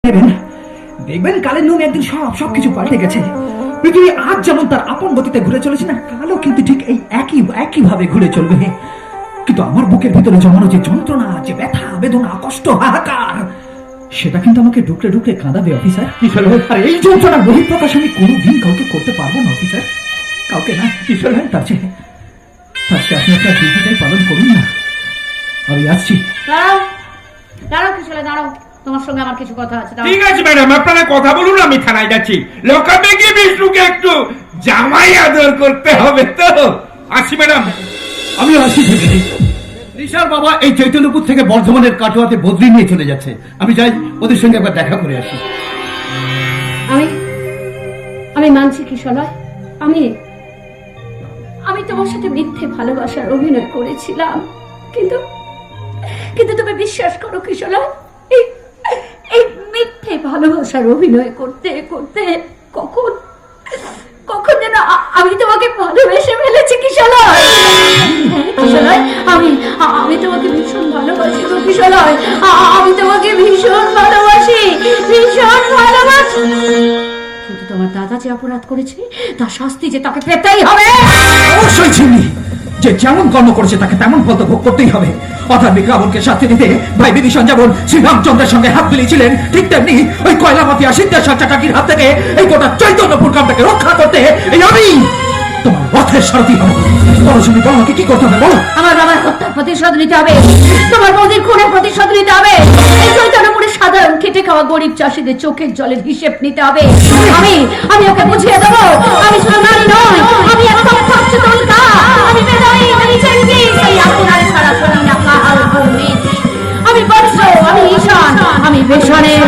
দেখবেন কালের নুন একদিন সবকিছু পাল্টে গেছে। পৃথিবী আজ যেমন তার আপন গতিতে ঘুরে চলেছে না, কালও কিন্তু ঠিক এই একই ভাবে ঘুরে চলবে। কিন্তু আমার বুকের ভিতরে জমানো যে যন্ত্রণা, যে ব্যথা, বেদনা, কষ্ট, হাহাকার, সেটা কিন্তু আমাকে ডুকরে ডুকরে কাঁদাবে অফিসার। আর এই যন্ত্রণার বহিঃপ্রকাশ আমি কোনোদিন কাউকে করতে পারবো না অফিসার, কাউকে না। কিশোর ভাই, তার চেয়ে আপনি আপনার ডিউটিটাই পালন করুন না। আমি আসছি। দাঁড়াও কিশোর, দাঁড়াও, তোমার সঙ্গে আমার কিছু কথা আছে। ঠিক আছে ম্যাডাম, আপনারা কথা বলুন, আমি থানায় যাচ্ছি। লোকাবে গিয়ে বিষ্ণুকে একটু জামাই আদর করতে হবে তো। আসি ম্যাডাম। আমি আসি থেকে ঋষার বাবা এই চৈতন্যপুর থেকে বর্ধমানের কাটোয়াতে বদলি নিয়ে চলে যাচ্ছে। আমি যাই ওদের সঙ্গে একবার দেখা করে আসি। আমি মানছি কিশোরয়, আমি তোমার সাথে মিথ্যে ভালোবাসার অভিনয় করেছিলাম, কিন্তু তুমি বিশ্বাস করো কিশোরয়, এই মিথ্যে ভালোবাসার অভিনয় করতে করতে কখন যেন আমি তোমাকে ভালোবেসে ফেলেছি কিশোরয়। আমি তোমাকে ভীষণ ভালোবাসি গো কিশোরয়, আমি তোমাকে ভীষণ ভালোবাসি। কিন্তু তোমার দাদা যে অপরাধ করেছে তার শাস্তি যে তাকে পেতেই হবে। অবশ্যই চিনি যে যেমন কর্ম করেছে তাকে তেমন ফল ভোগ করতেই হবে। অধার্মিক রাবণকে শাস্তি দিতে ভাই বিভীষণ যেমন শ্রীরামচন্দ্রের সঙ্গে হাত মিলিয়েছিলেন, ঠিক তেমনি ওই কয়লা মাফিয়া সিদ্ধেশ্বর চাটাকির হাত থেকে এই গোটা চৈতন্যপুর গ্রামটাকে রক্ষা করতে এই আমি তোমার রথের সারথি হব। বলো শুনি, বলো আমাকে কি করতে হবে বলো। আমার বাবার হত্যার প্রতিশোধ নিতে হবে, তোমার বৌদির খুনের প্রতিশোধ নিতে হবে, এই চৈতন্যপুরের সাধারণ খেটে খাওয়া গরিব চাষীদের চোখের জলের হিসেব নিতে হবে। আমি ওকে বুঝিয়ে দেবো আমি শুধু নারী নয়, আমি একদম সচেতনতা, আমি বেদায়ী, আমি চেঙ্গি, সেই আপনার সারা শরীর আকার ভূমি, আমি বজ্র, আমি ঈশান, আমি বেশনের